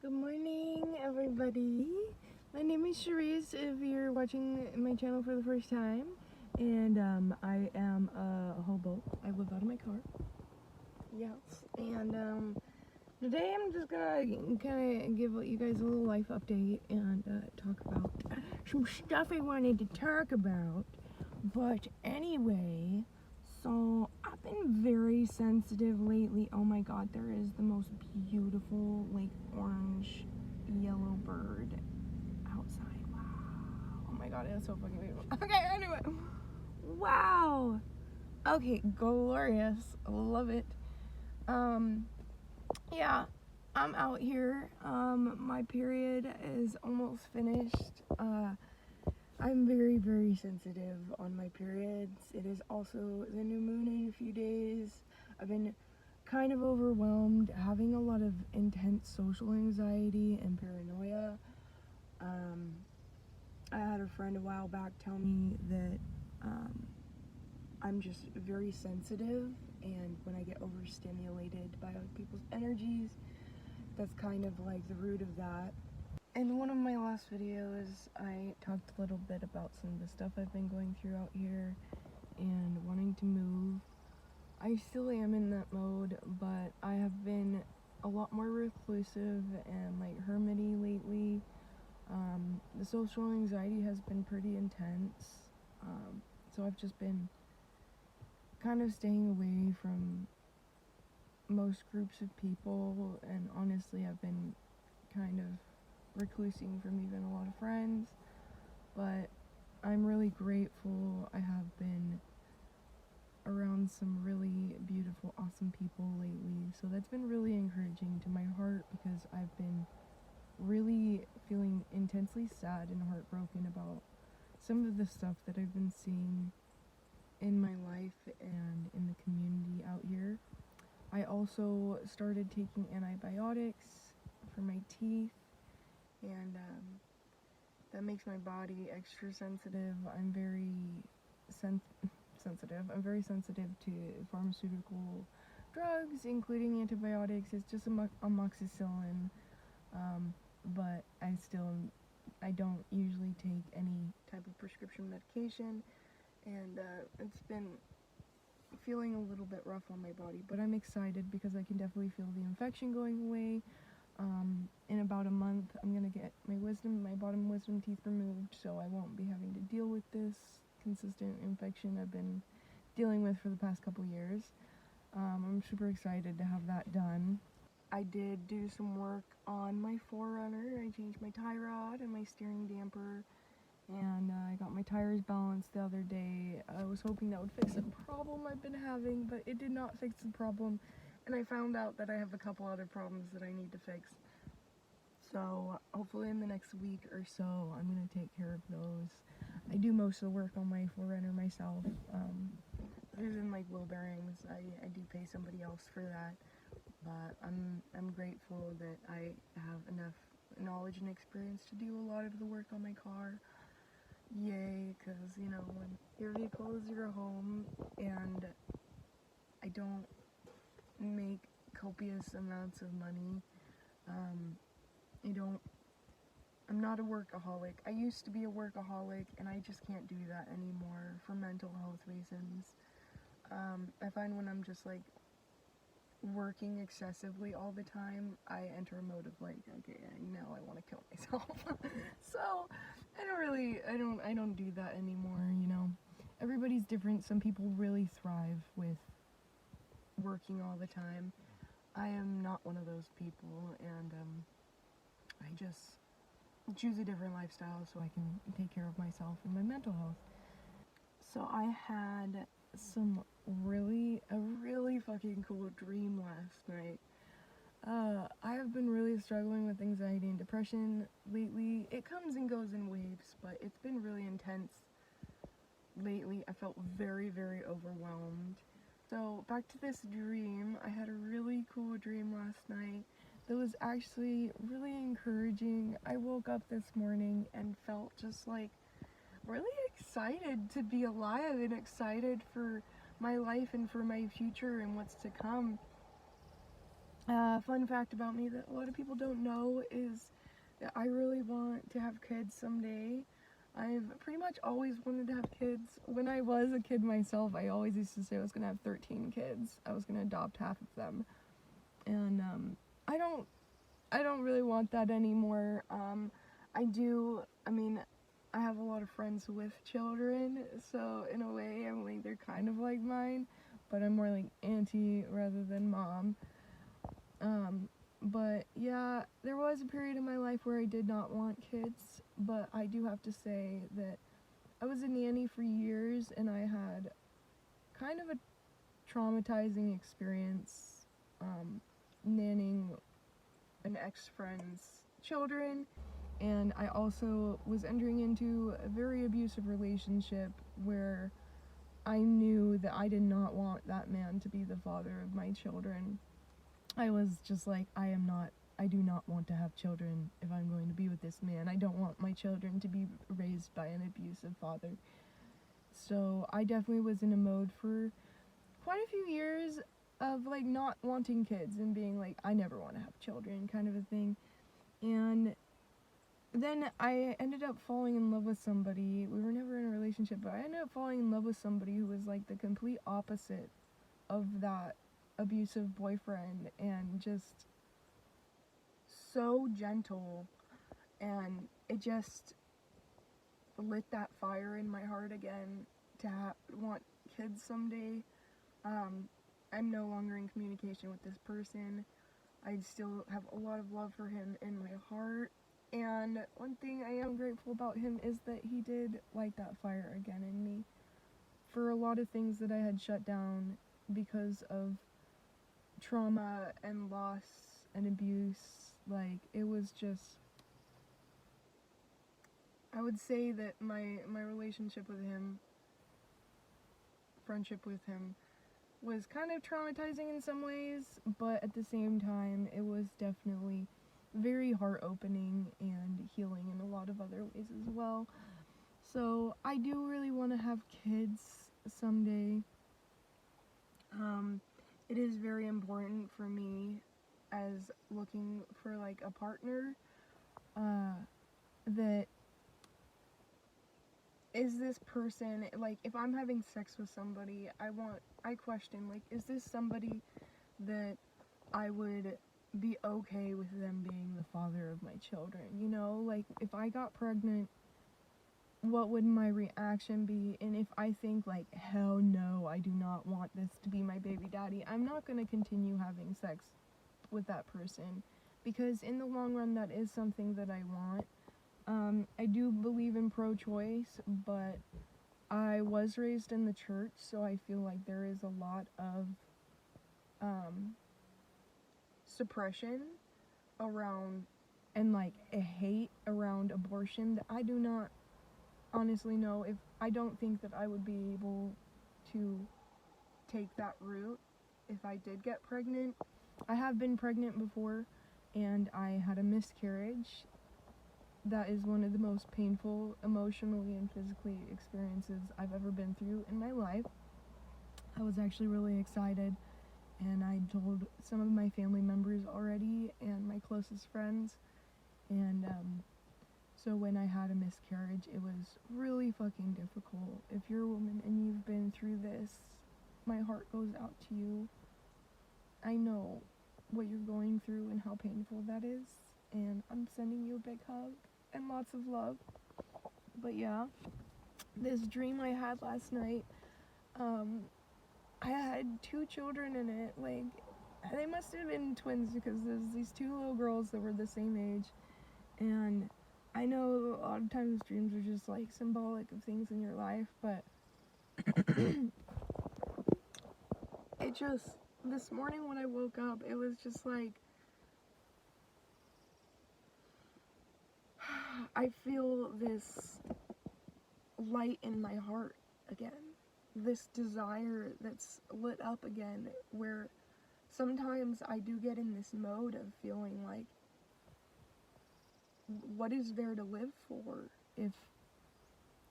Good morning, everybody. My name is Cherise if you're watching my channel for the first time. And I am a hobo. I live out of my car. Yes. And today I'm just gonna kind of give you guys a little life update and talk about some stuff I wanted to talk about. But anyway, so I've been very sensitive lately. Oh my god, there is the most beautiful like orange yellow bird outside. Wow. Oh my god, it's so fucking beautiful. Okay, anyway. Wow. Okay, glorious. Love it. Yeah, I'm out here. My period is almost finished. I'm very, very sensitive on my periods. It is also the new moon in a few days. I've been kind of overwhelmed, having a lot of intense social anxiety and paranoia. I had a friend a while back tell me that I'm just very sensitive, and when I get overstimulated by other people's energies, that's kind of like the root of that. In one of my last videos, I talked a little bit about some of the stuff I've been going through out here and wanting to move. I still am in that mode, but I have been a lot more reclusive and like hermity lately. The social anxiety has been pretty intense, so I've just been kind of staying away from most groups of people, and honestly I've been kind of reclusing from even a lot of friends, but I'm really grateful. I have been around some really beautiful, awesome people lately, so that's been really encouraging to my heart, because I've been really feeling intensely sad and heartbroken about some of the stuff that I've been seeing in my life and in the community out here. I also started taking antibiotics for my teeth, and that makes my body extra sensitive. I'm very sensitive. I'm very sensitive to pharmaceutical drugs, including antibiotics. It's just amoxicillin, but I don't usually take any type of prescription medication, and it's been feeling a little bit rough on my body, but I'm excited because I can definitely feel the infection going away. In about a month, I'm gonna get my bottom wisdom teeth removed, so I won't be having to deal with this consistent infection I've been dealing with for the past couple years. I'm super excited to have that done. I did do some work on my Forerunner. I changed my tie rod and my steering damper, and I got my tires balanced the other day. I was hoping that would fix a problem I've been having, but it did not fix the problem, and I found out that I have a couple other problems that I need to fix. So hopefully in the next week or so, I'm going to take care of those. I do most of the work on my Forerunner myself. Other than like wheel bearings, I do pay somebody else for that. But I'm grateful that I have enough knowledge and experience to do a lot of the work on my car. Yay, because you know, when your vehicle is your home and I don't make copious amounts of money, I'm not a workaholic. I used to be a workaholic, and I just can't do that anymore for mental health reasons. I find when I'm just like working excessively all the time, I enter a mode of like, okay, now I want to kill myself. So I don't do that anymore, you know. Everybody's different. Some people really thrive with working all the time. I am not one of those people, and I just choose a different lifestyle so I can take care of myself and my mental health. So I had a really fucking cool dream last night. I have been really struggling with anxiety and depression lately. It comes and goes in waves, but it's been really intense lately. I felt very, very overwhelmed. So back to this dream. I had a really cool dream last night that was actually really encouraging. I woke up this morning and felt just like really excited to be alive and excited for my life and for my future and what's to come. Fun fact about me that a lot of people don't know is that I really want to have kids someday. I've pretty much always wanted to have kids. When I was a kid myself, I always used to say I was gonna have 13 kids. I was gonna adopt half of them, and I don't, I don't really want that anymore. I do. I mean, I have a lot of friends with children, so in a way, I'm like they're kind of like mine, but I'm more like auntie rather than mom. But yeah, there was a period in my life where I did not want kids, but I do have to say that I was a nanny for years and I had kind of a traumatizing experience nannying an ex-friend's children, and I also was entering into a very abusive relationship where I knew that I did not want that man to be the father of my children. I was just like, I do not want to have children if I'm going to be with this man. I don't want my children to be raised by an abusive father. So I definitely was in a mode for quite a few years of like not wanting kids and being like, I never want to have children kind of a thing. And then I ended up falling in love with somebody. We were never in a relationship, but I ended up falling in love with somebody who was like the complete opposite of that abusive boyfriend, and just so gentle, and it just lit that fire in my heart again to want kids someday. I'm no longer in communication with this person. I still have a lot of love for him in my heart, and one thing I am grateful about him is that he did light that fire again in me for a lot of things that I had shut down because of trauma and loss and abuse. Like, it was just, I would say that my relationship with him, friendship with him, was kind of traumatizing in some ways, but at the same time, it was definitely very heart opening and healing in a lot of other ways as well. So I do really want to have kids someday. It is very important for me as looking for like a partner, that is this person, like if I'm having sex with somebody, I question, like, is this somebody that I would be okay with them being the father of my children, you know? Like, if I got pregnant, what would my reaction be? And if I think like, hell no, I do not want this to be my baby daddy, I'm not going to continue having sex with that person, because in the long run that is something that I want. I do believe in pro-choice, but I was raised in the church, so I feel like there is a lot of suppression around, and like a hate around abortion, that I do not honestly know if, I don't think that I would be able to take that route if I did get pregnant. I have been pregnant before, and I had a miscarriage. That is one of the most painful emotionally and physically experiences I've ever been through in my life. I was actually really excited, and I told some of my family members already and my closest friends, and so when I had a miscarriage, it was really fucking difficult. If you're a woman and you've been through this, my heart goes out to you. I know what you're going through and how painful that is, and I'm sending you a big hug and lots of love. But yeah, this dream I had last night, I had two children in it. Like, they must have been twins, because there's these two little girls that were the same age, and I know a lot of times dreams are just like symbolic of things in your life, but it just, this morning when I woke up, it was just like, I feel this light in my heart again. This desire that's lit up again, where sometimes I do get in this mode of feeling like, what is there to live for if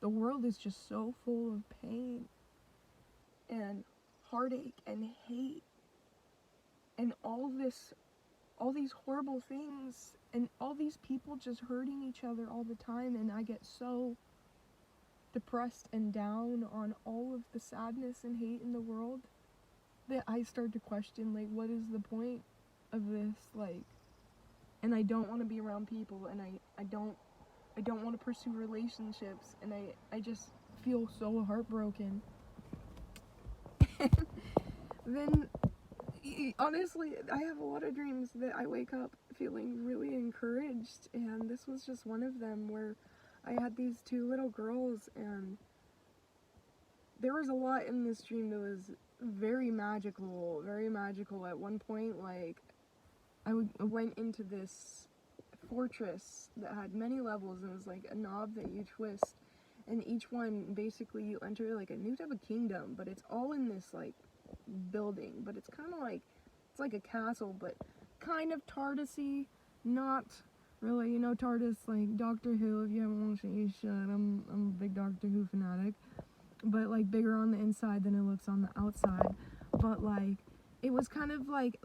the world is just so full of pain and heartache and hate and all this all these horrible things and all these people just hurting each other all the time, and I get so depressed and down on all of the sadness and hate in the world that I start to question, like, what is the point of this? Like, and I don't want to be around people, and I don't want to pursue relationships, and I just feel so heartbroken. Then honestly, I have a lot of dreams that I wake up feeling really encouraged, and this was just one of them where I had these two little girls, and there was a lot in this dream that was very magical, very magical. At one point, like, I went into this fortress that had many levels, and it was like a knob that you twist, and each one, basically, you enter like a new type of kingdom, but it's all in this like building, but it's kind of like, it's like a castle, but kind of TARDIS-y, not really, you know, TARDIS, like Doctor Who. If you haven't watched it, you should. I'm a big Doctor Who fanatic, but like bigger on the inside than it looks on the outside. But like, it was kind of like,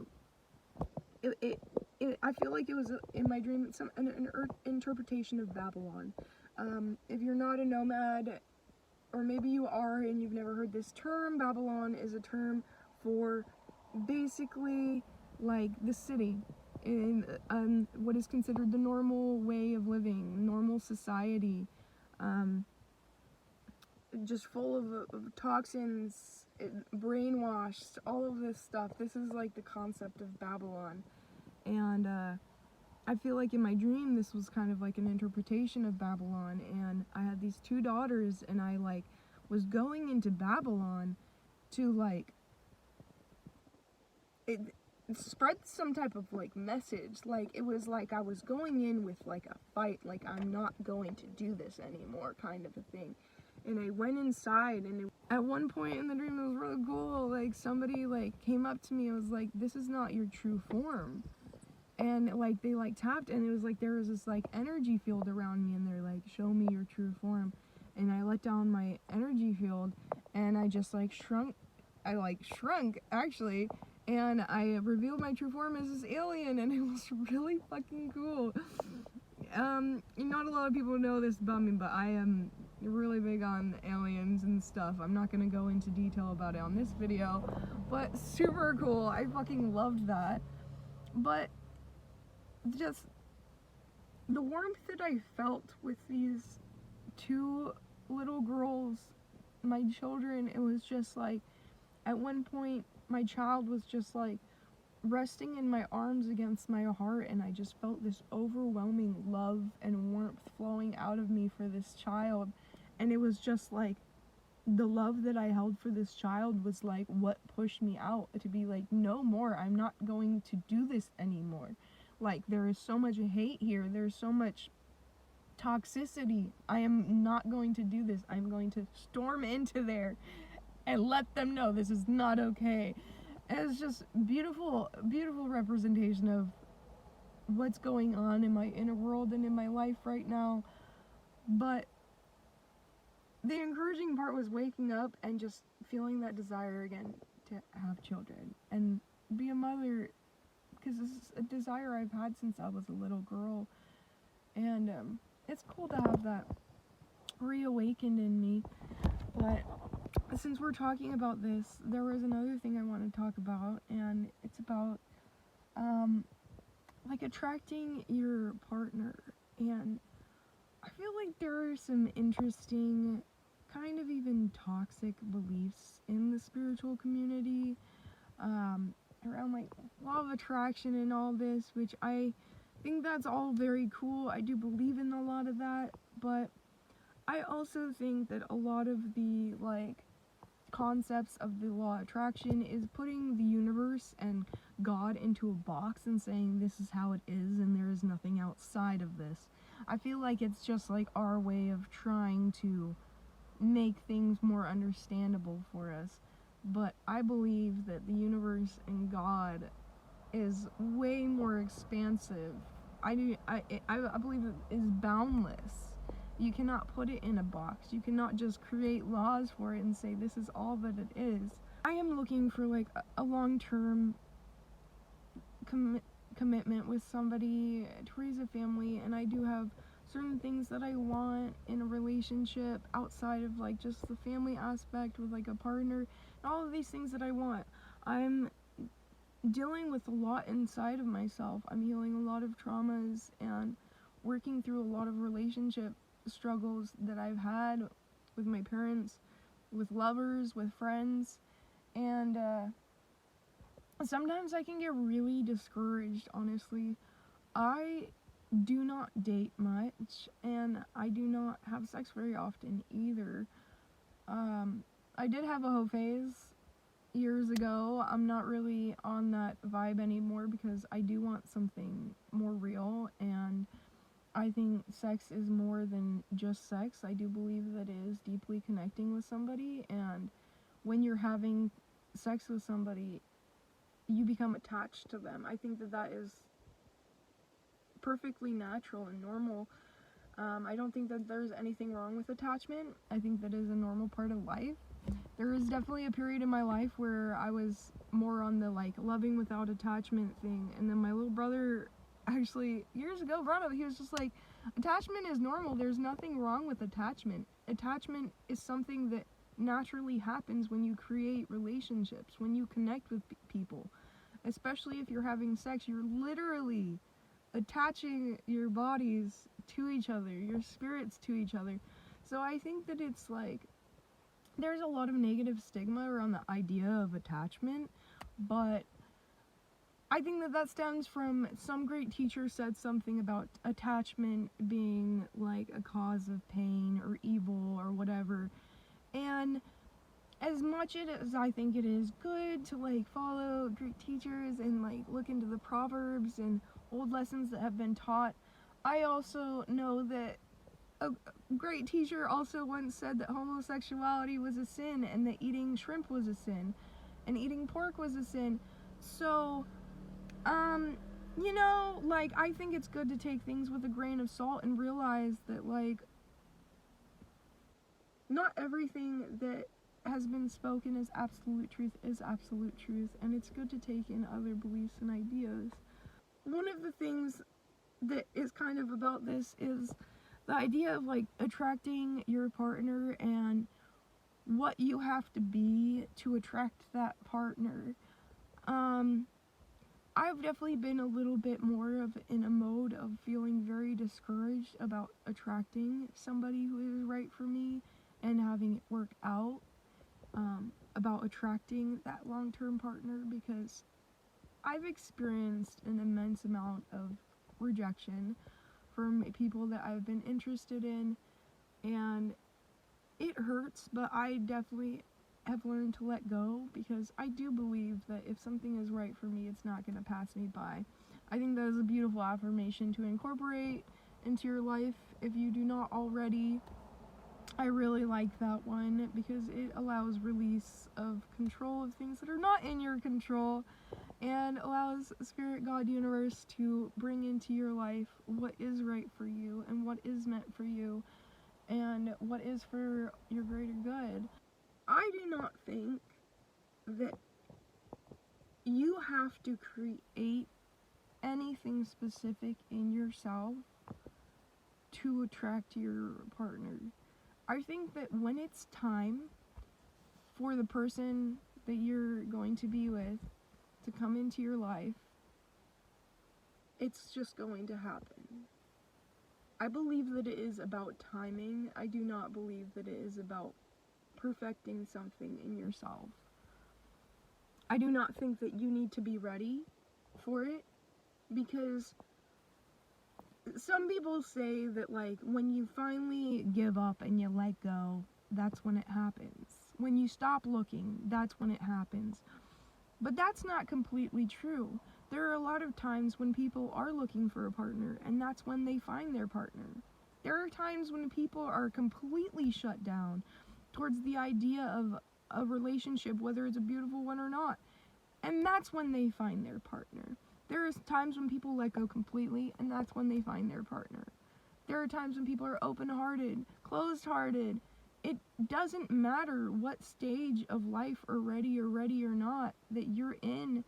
I feel like it was in my dream an interpretation of Babylon. If you're not a nomad, or maybe you are and you've never heard this term, Babylon is a term for basically like the city in what is considered the normal way of living, normal society, just full of toxins, brainwashed, all of this stuff. This is like the concept of Babylon. And I feel like in my dream this was kind of like an interpretation of Babylon, and I had these two daughters, and I like was going into Babylon to like it spread some type of like message. Like, it was like I was going in with like a fight, like I'm not going to do this anymore kind of a thing. And I went inside, and at one point in the dream, it was really cool, like somebody like came up to me and was like, this is not your true form. And like they like tapped, and it was like there was this like energy field around me, and they're like, show me your true form. And I let down my energy field, and I just like shrunk actually, and I revealed my true form as this alien, and it was really fucking cool. Not a lot of people know this about me, but I am really big on aliens and stuff. I'm not gonna go into detail about it on this video, but super cool. I fucking loved that. But just the warmth that I felt with these two little girls, my children, it was just like, at one point my child was just like resting in my arms against my heart, and I just felt this overwhelming love and warmth flowing out of me for this child. And it was just like, the love that I held for this child was like what pushed me out to be like, no more, I'm not going to do this anymore. Like, there is so much hate here, there's so much toxicity, I am not going to do this. I'm going to storm into there and let them know this is not okay. And it's just beautiful, beautiful representation of what's going on in my inner world and in my life right now. But the encouraging part was waking up and just feeling that desire again to have children and be a mother, because this is a desire I've had since I was a little girl. And it's cool to have that reawakened in me. But since we're talking about this, there was another thing I want to talk about, and it's about like attracting your partner. And I feel like there are some interesting, kind of even toxic beliefs in the spiritual community around like law of attraction and all this, which I think that's all very cool. I do believe in a lot of that, but I also think that a lot of the like concepts of the law of attraction is putting the universe and God into a box and saying this is how it is and there is nothing outside of this. I feel like it's just like our way of trying to make things more understandable for us. But I believe that the universe and God is way more expansive. I believe it is boundless. You cannot put it in a box. You cannot just create laws for it and say this is all that it is. I am looking for like a long-term commitment with somebody to raise a family, and I do have certain things that I want in a relationship outside of like just the family aspect with like a partner, and all of these things that I want. I'm dealing with a lot inside of myself. I'm healing a lot of traumas and working through a lot of relationship struggles that I've had with my parents, with lovers, with friends, and sometimes I can get really discouraged, honestly. I do not date much, and I do not have sex very often either. I did have a hoe phase years ago. I'm not really on that vibe anymore because I do want something more real, and I think sex is more than just sex. I do believe that it is deeply connecting with somebody, and when you're having sex with somebody, you become attached to them. I think that that is perfectly natural and normal. I don't think that there's anything wrong with attachment. I think that is a normal part of life. There was definitely a period in my life where I was more on the like loving without attachment thing, and then my little brother actually years ago brought up, he was just like, attachment is normal, there's nothing wrong with attachment. Attachment is something that naturally happens when you create relationships, when you connect with people, especially if you're having sex. You're literally attaching your bodies to each other, your spirits to each other. So I think that it's like there's a lot of negative stigma around the idea of attachment, but I think that that stems from some great teacher said something about attachment being like a cause of pain or evil or whatever. And as much as I think it is good to like follow great teachers and like look into the proverbs and old lessons that have been taught, I also know that a great teacher also once said that homosexuality was a sin, and that eating shrimp was a sin, and eating pork was a sin. So, you know, like, I think it's good to take things with a grain of salt and realize that, like, not everything that has been spoken as absolute truth is absolute truth, and it's good to take in other beliefs and ideas. One of the things that is kind of about this is the idea of like attracting your partner and what you have to be to attract that partner. I've definitely been a little bit more of in a mode of feeling very discouraged about attracting somebody who is right for me and having it work out, about attracting that long-term partner, because I've experienced an immense amount of rejection from people that I've been interested in, and it hurts, but I definitely have learned to let go, because I do believe that if something is right for me, it's not going to pass me by. I think that is a beautiful affirmation to incorporate into your life if you do not already. I really like that one because it allows release of control of things that are not in your control, and allows Spirit, God, Universe to bring into your life what is right for you and what is meant for you and what is for your greater good. I do not think that you have to create anything specific in yourself to attract your partner. I think that when it's time for the person that you're going to be with to come into your life, it's just going to happen. I believe that it is about timing. I do not believe that it is about perfecting something in yourself. I do not think that you need to be ready for it, because some people say that like when you finally give up and you let go, that's when it happens. When you stop looking, that's when it happens. But that's not completely true. There are a lot of times when people are looking for a partner, and that's when they find their partner. There are times when people are completely shut down towards the idea of a relationship, whether it's a beautiful one or not, and that's when they find their partner. There are times when people let go completely, and that's when they find their partner. There are times when people are open-hearted, closed-hearted. It doesn't matter what stage of life or ready or not that you're in,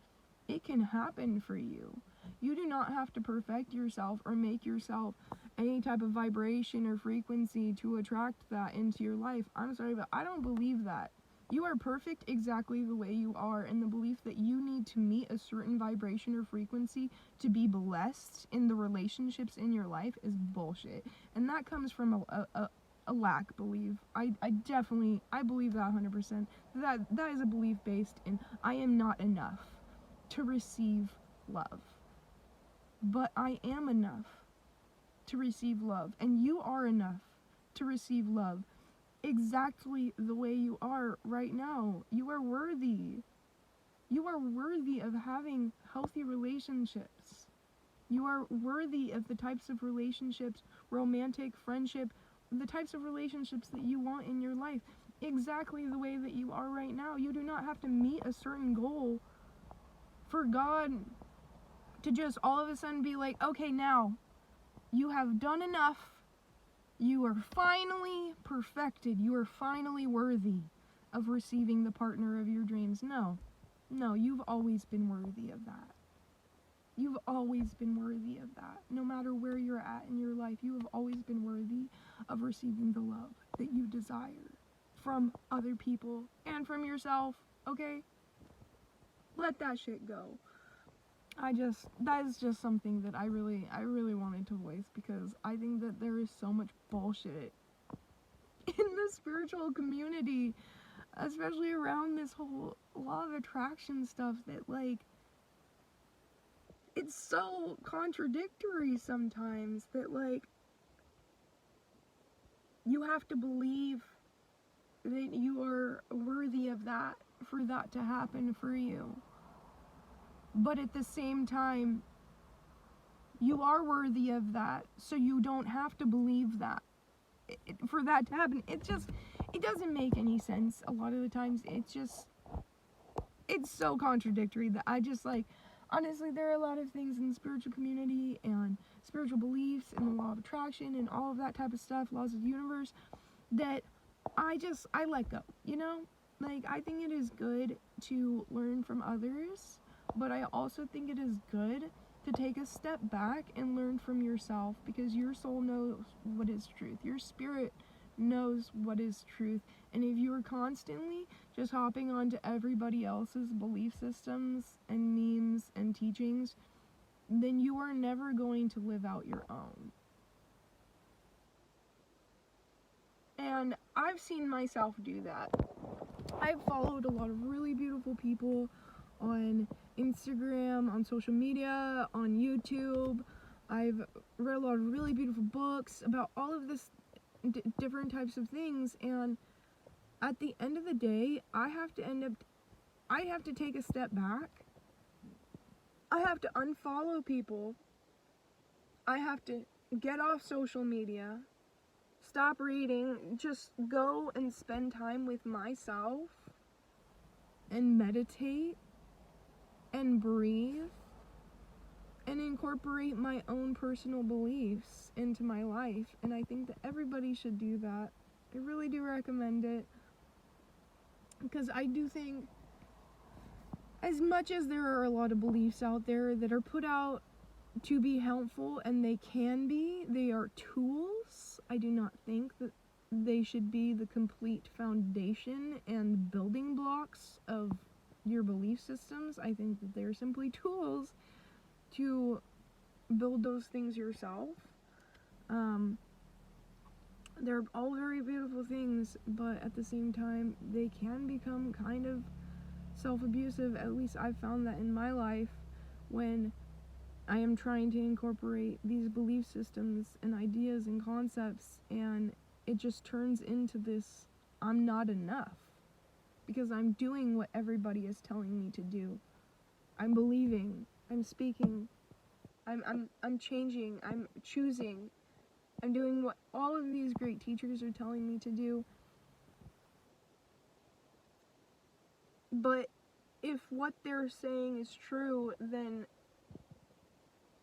it can happen for you. You do not have to perfect yourself or make yourself any type of vibration or frequency to attract that into your life. I'm sorry, but I don't believe that. You are perfect exactly the way you are, and the belief that you need to meet a certain vibration or frequency to be blessed in the relationships in your life is bullshit. And that comes from a lack belief. I believe that 100%. That is a belief based in I am not enough to receive love. But I am enough to receive love, and you are enough to receive love exactly the way you are right now. You are worthy. You are worthy of having healthy relationships. You are worthy of the types of relationships, romantic, friendship, the types of relationships that you want in your life, exactly the way that you are right now. You do not have to meet a certain goal for God to just all of a sudden be like, okay, now you have done enough. You are finally perfected. You are finally worthy of receiving the partner of your dreams. No, you've always been worthy of that. You've always been worthy of that. No matter where you're at in your life, you have always been worthy of receiving the love that you desire from other people and from yourself, okay? Let that shit go. That is just something that I really wanted to voice, because I think that there is so much bullshit in the spiritual community, especially around this whole law of attraction stuff, that like, it's so contradictory sometimes that like, you have to believe that you are worthy of that for that to happen for you. But at the same time, you are worthy of that, so you don't have to believe that for that to happen. It doesn't make any sense a lot of the times. It's so contradictory that I just like, honestly, there are a lot of things in the spiritual community and spiritual beliefs and the law of attraction and all of that type of stuff, laws of the universe, that I let go, you know? Like, I think it is good to learn from others, but I also think it is good to take a step back and learn from yourself, because your soul knows what is truth. Your spirit knows what is truth. And if you are constantly just hopping onto everybody else's belief systems and memes and teachings, then you are never going to live out your own. And I've seen myself do that. I've followed a lot of really beautiful people on Instagram, on social media, on YouTube. I've read a lot of really beautiful books about all of this different types of things, and at the end of the day, I have to take a step back. I have to unfollow people. I have to get off social media, stop reading, just go and spend time with myself and meditate and breathe and incorporate my own personal beliefs into my life. And I think that everybody should do that. I really do recommend it, because I do think, as much as there are a lot of beliefs out there that are put out to be helpful, and they can be, they are tools, I do not think that they should be the complete foundation and building blocks of your belief systems. I think that they're simply tools to build those things yourself. They're all very beautiful things, but at the same time, they can become kind of self-abusive. At least I've found that in my life, when I am trying to incorporate these belief systems and ideas and concepts, and it just turns into this, I'm not enough, because I'm doing what everybody is telling me to do. I'm believing, I'm speaking, I'm changing, I'm choosing, I'm doing what all of these great teachers are telling me to do. But if what they're saying is true, then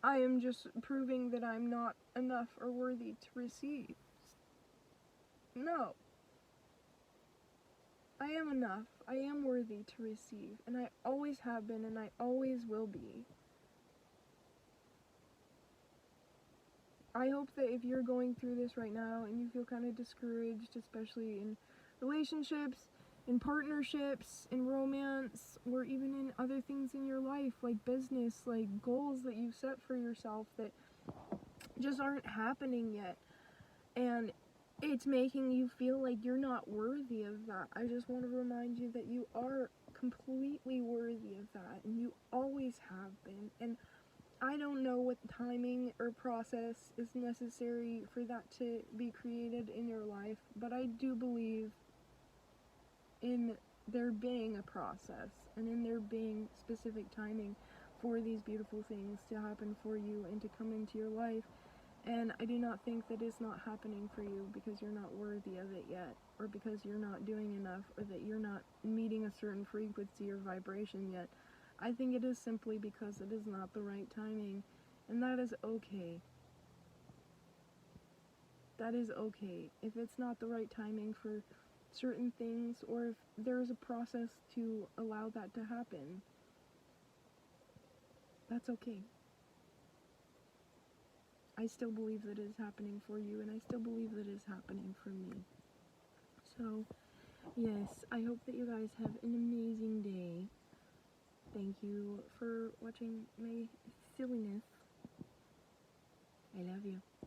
I am just proving that I'm not enough or worthy to receive. No. I am enough. I am worthy to receive. And I always have been, and I always will be. I hope that if you're going through this right now and you feel kind of discouraged, especially in relationships, in partnerships, in romance, or even in other things in your life, like business, like goals that you've set for yourself that just aren't happening yet, and it's making you feel like you're not worthy of that, I just want to remind you that you are completely worthy of that, and you always have been. And I don't know what timing or process is necessary for that to be created in your life, but I do believe in there being a process and in there being specific timing for these beautiful things to happen for you and to come into your life. And I do not think that it's not happening for you because you're not worthy of it yet, or because you're not doing enough, or that you're not meeting a certain frequency or vibration yet. I think it is simply because it is not the right timing, and that is okay. That is okay. If it's not the right timing for certain things, or if there's a process to allow that to happen, that's okay. I still believe that it is happening for you, and I still believe that it is happening for me. So, yes, I hope that you guys have an amazing day. Thank you for watching my silliness. I love you.